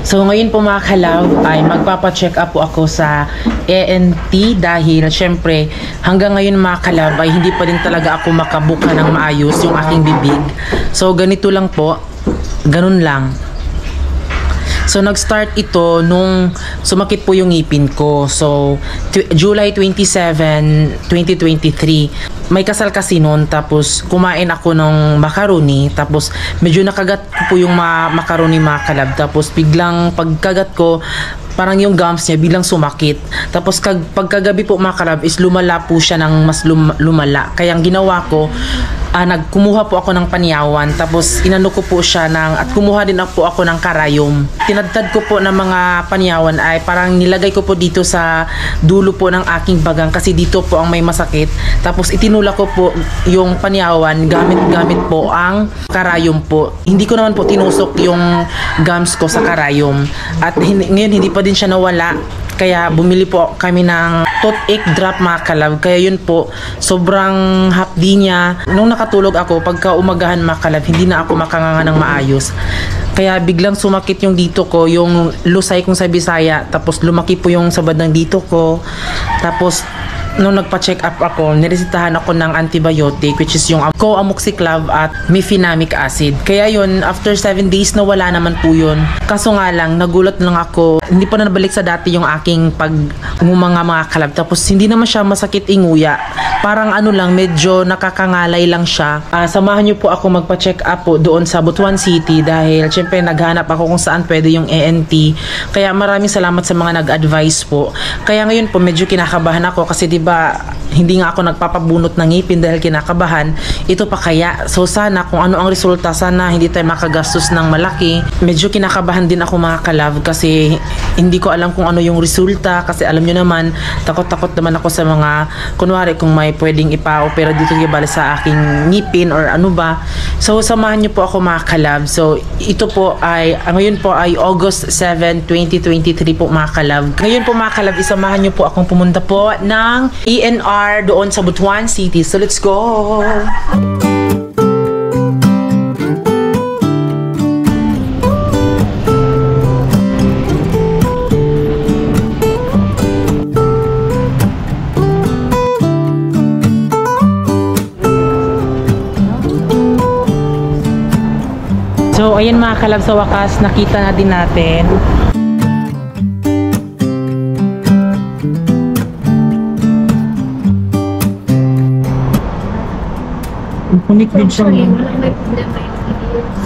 So ngayon po mga kalab ay magpapacheck up po ako sa ENT dahil syempre hanggang ngayon mga kalab ay hindi pa din talaga ako makabuka ng maayos yung aking bibig. So ganito lang po, ganun lang. So nag-start ito nung sumakit po yung ngipin ko. So July 27, 2023. May kasal kasi noon, tapos kumain ako ng macaroni, tapos medyo nakagat ko po yung macaroni mga kalab, tapos biglang pagkagat ko parang yung gums niya biglang sumakit. Tapos pagkagabi po mga kalab is lumala po siya ng mas lumala. Kaya ang ginawa ko, nagkumuha po ako ng panyawan, tapos inano ko po siya at kumuha din po ako ng karayom. Tinadtad ko po ng mga panyawan ay parang nilagay ko po dito sa dulo po ng aking bagang kasi dito po ang may masakit. Tapos itinula ko po yung panyawan gamit po ang karayom po. Hindi ko naman po tinusok yung gums ko sa karayom. At ngayon hindi pa din siya nawala. Kaya bumili po kami ng toothache drop mga kalab. Kaya yun po, sobrang hapdi niya. Nung nakatulog ako, pagka umagahan mga kalab, hindi na ako makanganga ng maayos. Kaya biglang sumakit yung dito ko, yung lusay kong sa Bisaya. Tapos lumaki po yung sabad ng dito ko. Tapos nung nagpa-check up ako, niresitahan ako ng antibiotic which is yung co-amoxiclav at mefenamic acid. Kaya yun, after 7 days na wala naman po yun. Kaso nga lang, nagulat lang ako. Hindi pa na nabalik sa dati yung aking pag-ngumanga mga kalab. Tapos hindi naman siya masakit inguya. Parang lang, medyo nakakangalay lang siya. Samahan niyo po ako magpa-check up po doon sa Butuan City dahil syempre naghanap ako kung saan pwede yung ENT. Kaya maraming salamat sa mga nag-advise po. Kaya ngayon po medyo kinakabahan ako kasi diba hindi nga ako nagpapabunot ng ngipin dahil kinakabahan. Ito pa kaya. So sana kung ano ang resulta, sana hindi tayo makagastos ng malaki. Medyo kinakabahan din ako mga kalab kasi hindi ko alam kung ano yung resulta kasi alam nyo naman, takot-takot naman ako sa mga kunwari kung may pwedeng ipa-opera dito gibali sa aking ngipin or ano ba. So samahan nyo po ako mga kalab. So ito po ay, ngayon po ay August 7, 2023 po mga kalab. Ngayon po mga kalab, isamahan nyo po akong pumunta po ng ENR doon sa Butuan City. So let's go! So ayan mga kalab, sa wakas nakita na din natin. Unik din siya. May problema yung videos.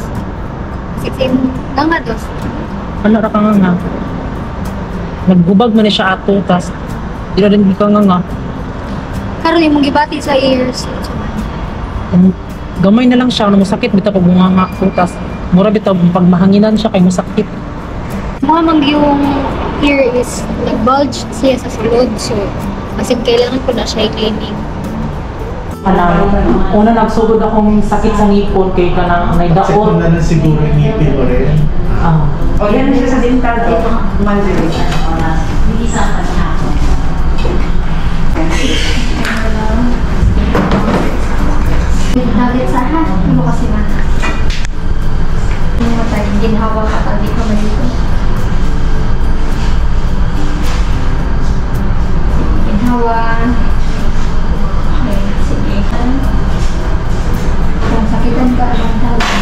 Kasi nga dos. Ano ra ka nga? Naghubag man siya ato, tas ila rin ka nga. Karon yung gibati sa ears. Gamay na lang siya, masakit bitaw pag bunganga ko, tas mura bitaw pag mahanginan siya kay masakit. Muhamang yung ear is nag-bulge siya sa sulod. So, kasi kailangan ko na siya i-cleaning. Una nagsugod akong sakit sa ngipon kay kanang may Kasi daot. kung na siguro yung ngipin mo rin. O yan siya sa dental dito, maldiration oras. Hindi sa pagkakon. Nagit sa ha? Ano kasi na? Yung matay, ginhawa ka pa, di ka malito. Ginhawa. Okay, sige. Kung sakitan ka, anong tawag?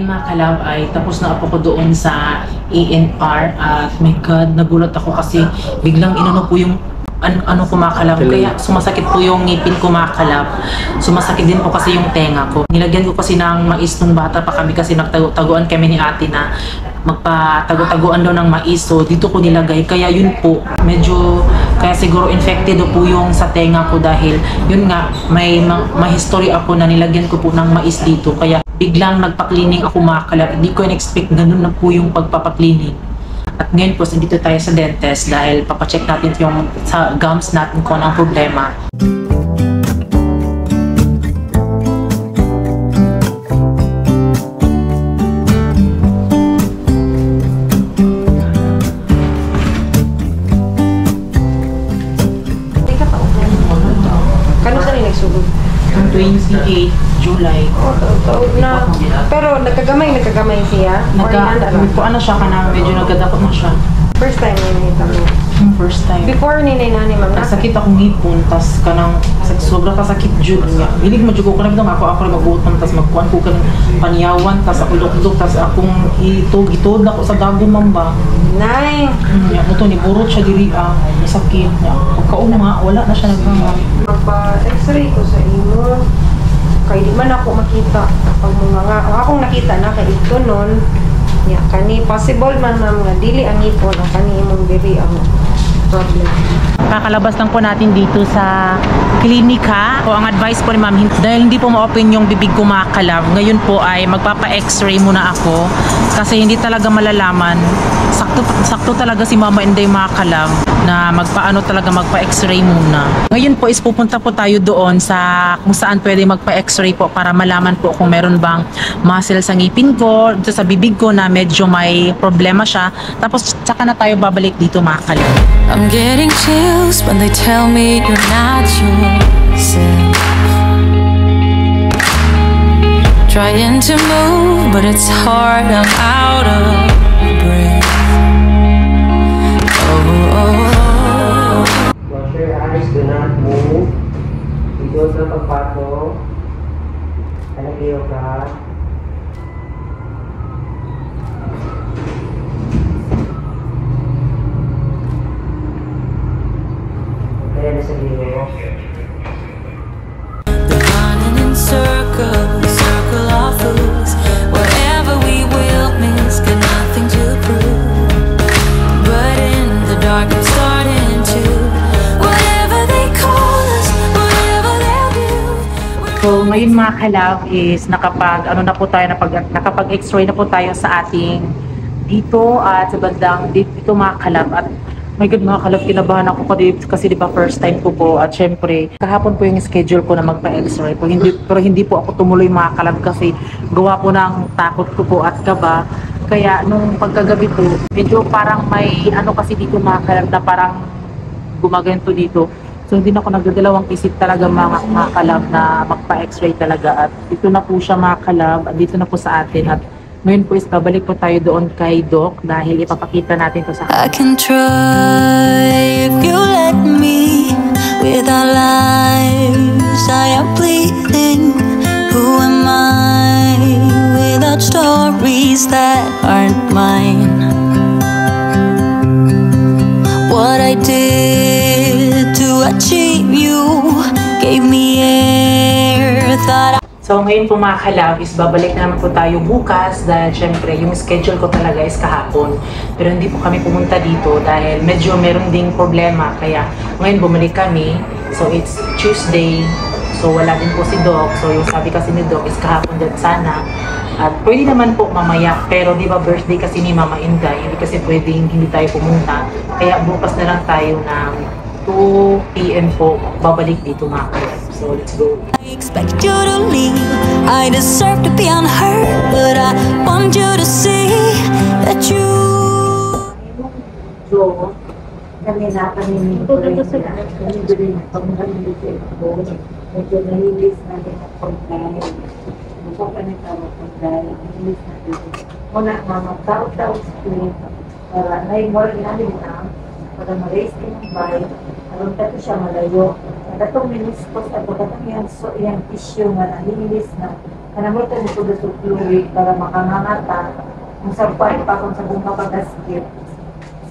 Mga kalab ay tapos na ako doon sa ENR at my God, nagulat ako kasi biglang inano po yung ano ko mga kalab, kaya sumasakit po yung ngipin ko mga kalab. Sumasakit din po kasi yung tenga ko. Nilagyan ko kasi ng mais nung bata pa kami kasi nagtaguan kami ni ate na magpatago-taguan daw ng mais. So dito ko nilagay, kaya yun po medyo, kaya siguro infected po yung sa tenga ko dahil yun nga may history ako na nilagyan ko po ng mais dito, kaya biglang nagpa-cleaning ako mga kalab. Hindi ko in-expect ganun na po yung pagpapa-cleaning. At ngayon po, nandito tayo sa dentist dahil papacheck natin yung sa gums natin kung anong problema. 28 July. Taog na. Pero nagkagamay siya. Ano siya ka na, medyo nagkadakot na siya. First time ninita mo. First time. Before ninay na ni ma'am na. Sakit akong ngipon, tas kanang sobra kasakit jud niya. Bilig mo jud ko kanang ako rin magbuotan, tas magkuan ko kanang paniyawan, tas ako lukdok, tas akong gitod na ko sa dago mamba. Nay. Ya mo to ni burot siya diri sakit niya. Pagkauna wala na siya naghanga. Magpa-x-ray ko sa imo. Kay di man ako makita pag mga akong nakita na kay ito nun. Ya kani possible man ma'am nga dili ang ipon ang kani imong diri ang problem. Kakalabas lang po natin dito sa klinika. O ang advice po ni ma'am, dahil hindi po ma-open yung bibig ko makakalav, ngayon po ay magpapa-x-ray muna ako kasi hindi talaga malalaman. Sakto talaga si mama hindi makakalav na magpa-x-ray muna. Ngayon po is pupunta po tayo doon sa kung saan pwede magpa-x-ray po para malaman po kung meron bang muscle sa ngipin ko, dito sa bibig ko na medyo may problema siya. Tapos tsaka na tayo babalik dito makakalav. I'm getting chills when they tell me you're not yourself. Trying to move, but it's hard, I'm out of breath. Close your eyes, do not move. Dito sa pagpatong. Alagiyo ka. Kaya na sa liyo. They're running in circles, circle of fools. Whatever we will miss, got nothing to prove. But in the dark, I'm starting to. Whatever they call us, whatever they'll do. So ngayon mga kalab is nakapag-x-ray na po tayo sa ating dito at sa bandang dito mga kalab. At my God mga kalab, kinabahan ako kasi di ba first time ko po at syempre kahapon po yung schedule ko na magpa-x-ray po, pero hindi po ako tumuloy mga kalab kasi gawa po ng takot ko po at kaba. Kaya nung pagkagabi po medyo parang may kasi dito mga kalab na parang gumaganto dito. So hindi na ako nagdadalawang isip talaga mga kalab na magpa-x-ray talaga at dito na po siya mga kalab at dito na po sa atin at ngayon po is babalik po tayo doon kay Doc dahil ipapakita natin to sa I can try if you let me. With our lives I am bleeding. Who am I without stories that aren't mine? What I did to achieve you gave me air, thought So ngayon po mga kalab is babalik na naman po tayo bukas dahil syempre yung schedule ko talaga is kahapon. Pero hindi po kami pumunta dito dahil medyo meron ding problema. Kaya ngayon bumalik kami. So it's Tuesday. So wala din po si Doc. So yung sabi kasi ni Doc is kahapon din sana. At pwede naman po mamaya. Pero di ba birthday kasi ni Mama Inday. Hindi kasi pwedeng hindi tayo pumunta. Kaya bukas na lang tayo ng 2 PM po babalik dito mga kalab. So let's go. I expect you to leave. I deserve to be unheard, but I want you to see that you. So, kami napanin ko rin siya. Kami din pag-nalilis ko. Medyo nalilis natin ang pagkain. Buko ka na tawag pagkain. Nalilis natin. Muna, tao-tao screen. Para na-involve namin na. Para ma-raise din ang bahay. Alam ka ito siya malayo. Katong meniskos at katong yung tissue nga nalilis na kanamutan ito sa fluid para makangangata kung sa part pa kung sa buong kapagaskip.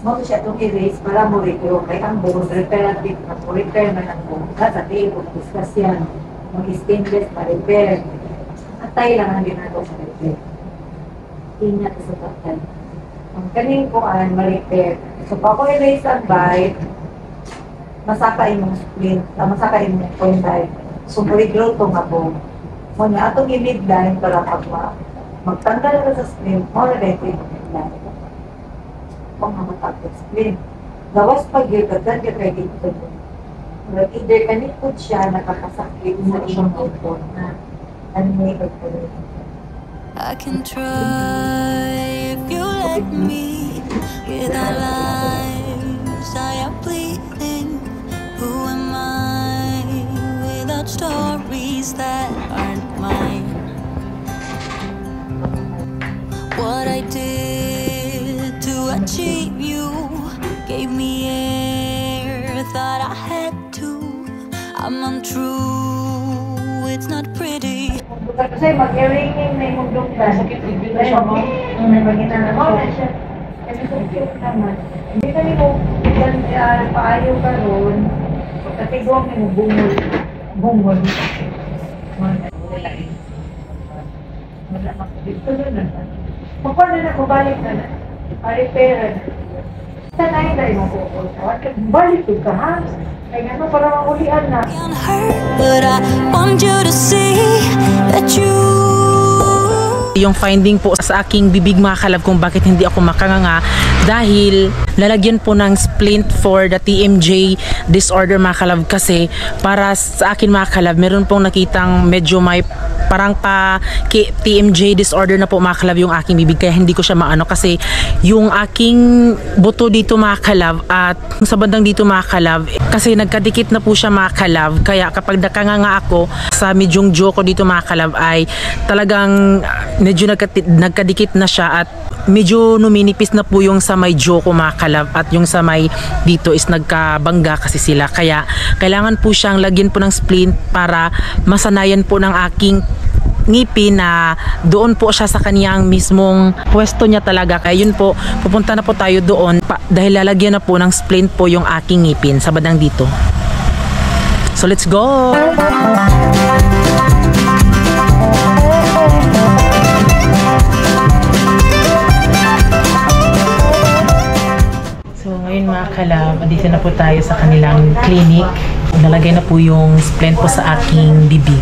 Mo siya itong erase para mo repair. Kaya ang bone reparative na po repair man ang bone. Sa table, discuss yan. Mag-stainless ma-repair. Atay lang ang ginagawa sa repair. Inya ito sa tatay. Ang kaning ko ma-repair. So pa ko erase ang bite, masaka imong spleen, masaka imong condyle. So, mag-grow ito nga po. Muna, atong i-midline para pag magtanggal ka sa spleen, more than i-midline. Kung mamatag sa spleen. Gawas pag yun, kagdan ka kay dito. Either kanikod siya, nakakasakit sa iyong ipon na may pagkalit. I can try if you let me. With our lives I am bleeding. Who am I without stories things that aren't mine. What I did to achieve you gave me air, thought I had to. I'm untrue, it's not pretty. Kasi mag-earringing na yung doktor. May mag-ginanap siya. Kasi cute naman. Hindi kami mo paayo ka ron. Kasi doon may bungol. Bungol. Wala makikita na. Paano na balik na na? Pa-repair na. Saan ay tayo mapukul? Balik ka ha? Kaya ano para makulian na. But I want you to see that you. Yung finding po sa aking bibig mga kalab kung bakit hindi ako makanganga dahil lalagyan po ng splint for the TMJ disorder mga kalab kasi para sa akin mga kalab meron pong nakitang medyo may parang pa TMJ disorder na po mga kalab yung aking bibig kaya hindi ko siya maano kasi yung aking buto dito mga kalab at sa bandang dito mga kalab kasi nagkadikit na po siya mga kalab kaya kapag nakanganga ako sa medyong jaw ko dito mga kalab ay talagang medyo nagkadikit na siya at medyo numinipis na po yung sa may jaw ko mga kalab at yung sa may dito is nagkabangga kasi sila kaya kailangan po siyang lagyan po ng splint para masanayan po ng aking ngipin na doon po siya sa kaniyang mismong pwesto niya talaga kaya yun po pupunta na po tayo doon dahil lalagyan na po ng splint po yung aking ngipin sa bandang dito. So let's go! So ngayon mga kalab, dito na po tayo sa kanilang clinic. Nalagay na po yung splint po sa aking bibig,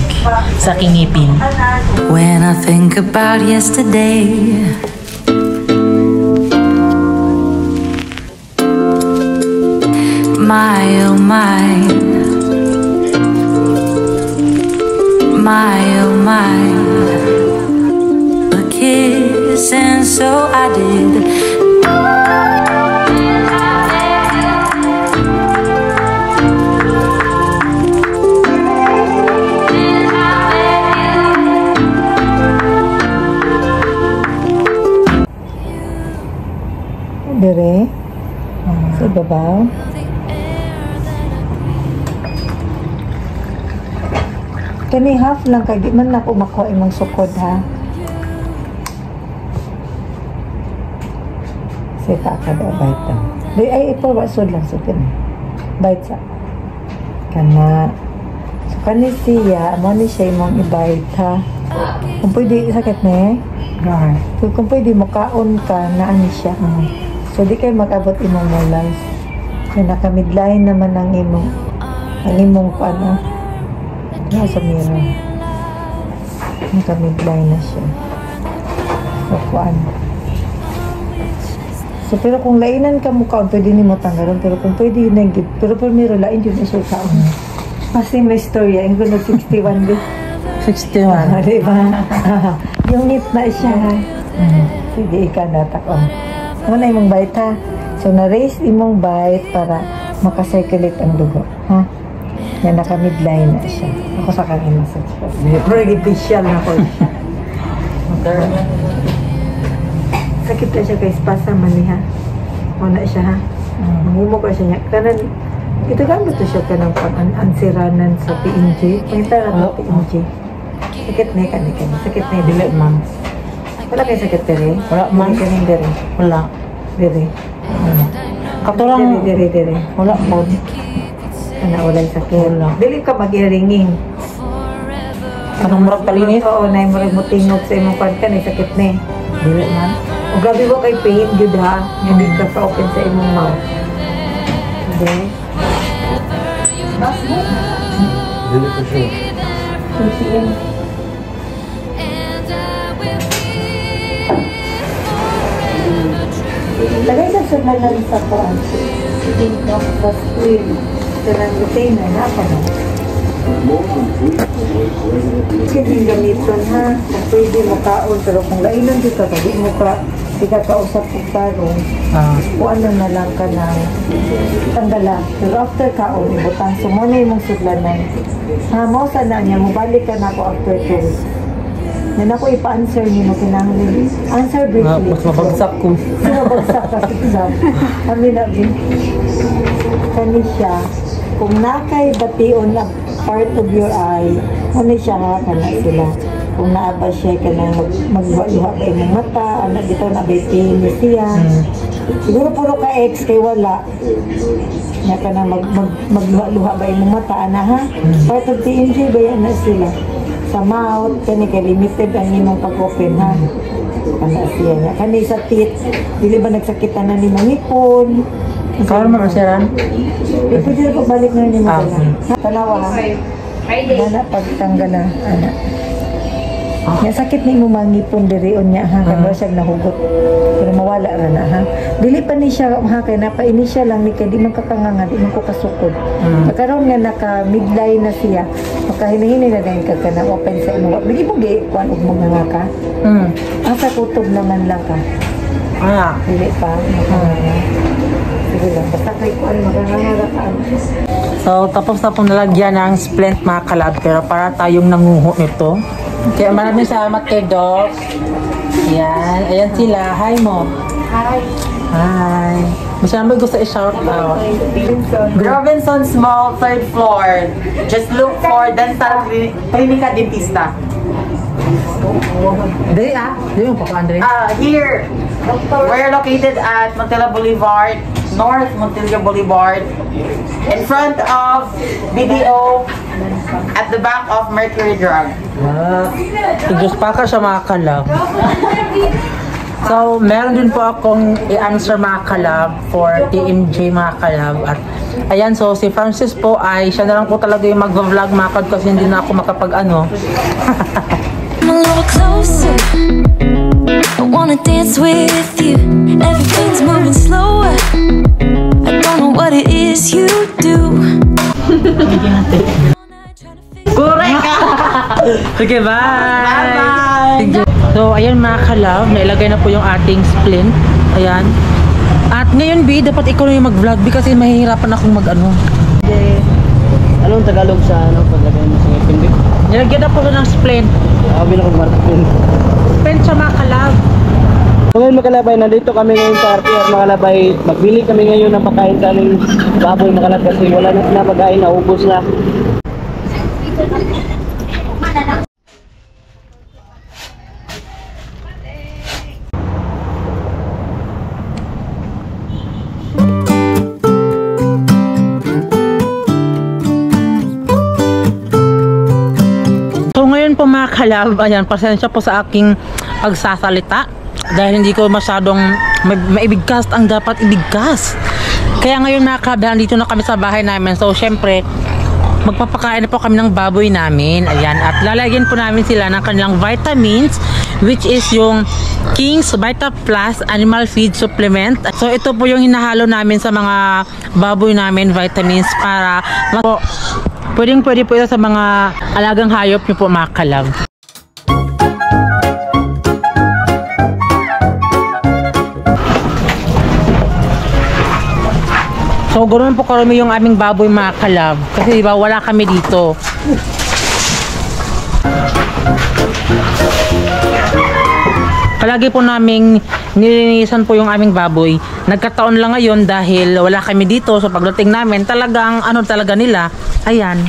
sa aking ngipin. When I think about yesterday, my oh my, my oh my, a kiss and so I did. Dire? Sa babaw? Kani half lang kay di man ako makuha imong sukod ha. Sita ka da bite. Di ay ipo wasod lang sa tin. Bite sa. Kana. So kani siya, mo ni siya imong i-bite ha. Kung pwede sakit na eh. Kung pwede makaon ka na ani siya. So di kayo mag-abot imong molas. So naka-midline naman ang imong ano. Nasa mirror. Naka-midline na siya. So kuan. So pero kung lainan ka mo kaon, pwede ni mo tanggalon. Pero kung pwede na gid, pero primero lain yun na siya kaon. Kasi may storya, yung gano'n 61 din. 61. Diba? Yung ngit na siya. Sige, ika na takon. Muna imong bite ha. So na-raise imong bite para makasirculate ang dugo. Ha? Yan, naka-midline na siya. Ako sa kang i-massage ko. Artificial na ko siya. Sakit na siya kay spasa mani ha. Muna siya ha. Mahimo ko siya niya. Kanan, ito gamit to siya ka ng pang-ansiranan sa PNG. Pahita na ito PNG. Sakit na ka. Sakit na dili ma'am. Wala kayo sakit dere? Wala ma'am. Wala kayo dere? Wala. Dere. Katulang Dere. wala po. Ana walay sakit. Wala. Dili ka mag-earringing. Anong murag palinis? Oo, na murag mo tingog sa imong pagka ni sakit ni. Dili man. O gabi mo kay pain gyud ha. Hindi ka pa open sa imong mouth. Hindi. Dili ko siya. PCM. Lagay sa sumalan sa kuan. Tingok sa screen. Sarang retainer na pa no. Kasi yung gamiton ha. Kung pwede mo kaon. Pero kung lainan dito, hindi mo ka ikakausap ko tarong, kung ano na lang ka ng tanggala. Pero after kaon, ibutang sumuna yung mong sudlanan. Mo sana niya, mabalik ka na ako after 2 weeks. Yan ako ipa-answer niyo mo kinahanglan. Answer briefly. Mas mabagsak ko. Mabagsak ka sa exam. Kami na kani siya, kung nakay bation na part of your eye, ano siya ha, kana sila. Kung naaba siya ka nang magluha ba yung mata, anak dito na ba ni siya. Siguro puro ka ex kay wala. Nga ka nang magluha ba yung mata, ana ha? Part of TMJ ba yan na sila? Sa mouth, kani ka limited ang imong pag-open ha. Ana siya niya. Kani sa teeth, dili ba nagsakitan na ni mangipon? Kaya mo siya Pwede na balik na ni mo. Tanawa ha. Ana pagtanggal na. Ana. Nga sakit ni mo mangipon dirion niya ha, kaya siya nahugot. Pero mawala ra na ha. Dili pa ni siya ha, kaya napa-ini siya lang ni kaya di man kakanganga, di man ko kasukod. Pagkaroon nga naka midline na siya, makahinahinay na din ka na open sa imo. Dili mo gi-kuan og mga ka. Asa kutob naman lang ka. Dili pa. Sige lang, basta kay kuan maganganga ka. So, tapos na pong nalagyan ng splint mga kalab, pero para tayong nanguho nito. Kaya maraming salamat kay Doc. Yan. Ayan sila. Hi mo. Hi. Masyadong gusto i-shout out. Robinson's Mall, 3rd floor. Just look for Dental Clinica Dentista. Dali Dali mo pa Andre. Here, we're located at Montilla Boulevard, North Montilla Boulevard, in front of BDO, at the back of Mercury Drug. Diyos pa ka siya mga kalab. So, meron din po akong i-answer mga kalab for TMJ mga kalab. At ayan, so si Francis po ay siya na lang po talaga yung mag-vlog mga kalab kasi hindi na ako makapag-ano. I'm a little closer. I wanna dance with you. Everything's moving slower. I don't know what it is you do. Correct ka! Okay, bye! Bye-bye! So, ayan mga kalab, nailagay na po yung ating splint. Ayan. At ngayon, B, dapat ikaw na yung mag-vlog B kasi mahihirapan akong mag-ano. Anong Tagalog sa paglagay mo sa ngipin? Nilagyan na po ng splint. Sabi na kong martin. Splint siya mga kalab. So ngayon mga kalabay, nandito kami ngayon sa RPR mga kalabay. Magbili kami ngayon ng pagkain sa aming baboy mga kalab kasi wala na sila pagkain, naubos na. Po mga kalab, ayan, pasensya po sa aking pagsasalita dahil hindi ko masyadong maibigkas ang dapat ibigkas. Kaya ngayon mga kalab, dito na kami sa bahay namin. So syempre, magpapakain na po kami ng baboy namin. Ayan, at lalagyan po namin sila ng kanilang vitamins, which is yung King's Vita Plus Animal Feed Supplement. So ito po yung hinahalo namin sa mga baboy namin, vitamins, para pwede po ito sa mga alagang hayop nyo po mga kalab. So ganoon po karami yung aming baboy mga kalab. Kasi diba wala kami dito. Palagi po naming nilinisan po yung aming baboy. Nagkataon lang ngayon dahil wala kami dito. So pagdating namin talagang ano talaga nila. Ayan.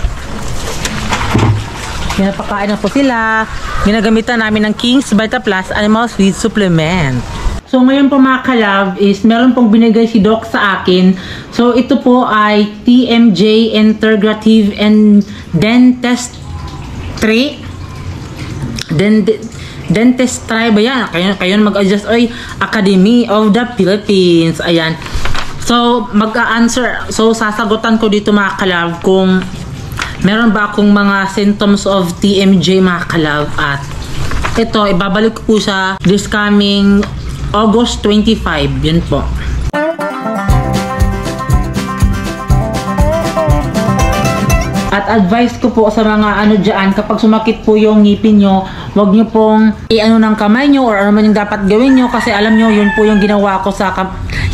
Pinapakain na po sila. Ginagamitan namin ng King's Vita Plus Animal Feed Supplement. So ngayon po mga kalab is meron pong binigay si Doc sa akin. So ito po ay TMJ Integrative and Dentistry. Dentistry ba yan? Kayo mag-adjust. Oy, Academy of the Philippines. Ayan. So mag-a-answer. So sasagutan ko dito mga kalab kung meron ba akong mga symptoms of TMJ mga kalab. At ito, ibabalik ko po siya this coming August 25. Yun po. At lahat, advice ko po sa mga ano dyan, kapag sumakit po yung ngipin nyo, huwag nyo pong i-ano ng kamay nyo or ano man yung dapat gawin nyo kasi alam nyo, yun po yung ginawa ko sa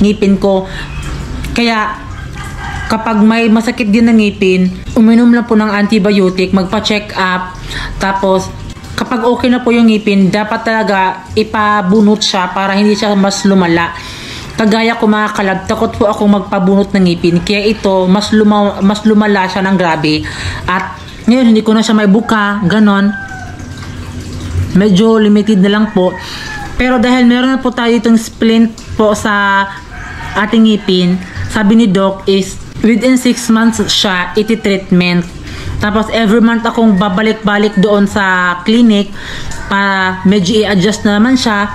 ngipin ko. Kaya, kapag may masakit din ng ngipin, uminom lang po ng antibiotic, magpa-check up, tapos kapag okay na po yung ngipin, dapat talaga ipabunot siya para hindi siya mas lumala. Kagaya ko mga kalab, takot po akong magpabunot ng ngipin. Kaya ito, mas lumala siya ng grabe. At ngayon, hindi ko na siya may buka, ganon. Medyo limited na lang po. Pero dahil meron na po tayo itong splint po sa ating ngipin, sabi ni Doc is, within 6 months siya iti-treatment. Tapos every month akong babalik-balik doon sa clinic para medyo i-adjust na naman siya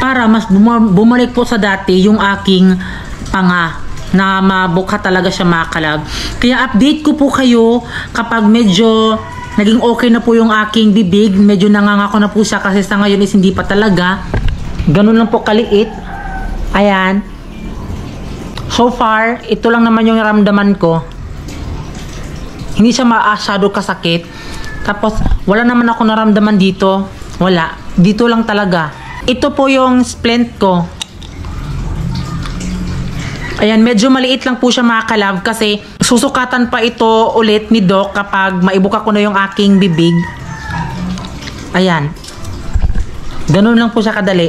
para mas bumalik po sa dati yung aking panga na mabuka talaga siya mga kalab. Kaya update ko po kayo kapag medyo naging okay na po yung aking bibig. Medyo nangangako na po siya kasi sa ngayon is hindi pa talaga. Ganun lang po kaliit. Ayan. So far, ito lang naman yung naramdaman ko. Hindi siya masyado kasakit. Tapos, wala naman ako naramdaman dito. Wala. Dito lang talaga. Ito po yung splint ko. Ayan, medyo maliit lang po siya mga kalab kasi susukatan pa ito ulit ni Doc kapag maibuka ko na yung aking bibig. Ayan. Ganun lang po siya kadali.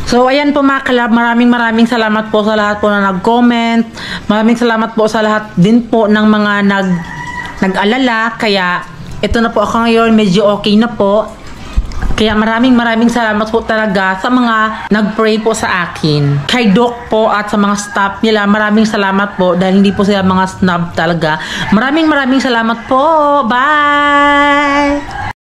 So, ayan po mga kalab, maraming salamat po sa lahat po na nag-comment. Maraming salamat po sa lahat din po ng mga nag-alala. Kaya, ito na po ako ngayon, medyo okay na po. Kaya maraming salamat po talaga sa mga nag-pray po sa akin. Kay Doc po at sa mga staff nila, maraming salamat po dahil hindi po sila mga snob talaga. Maraming salamat po. Bye!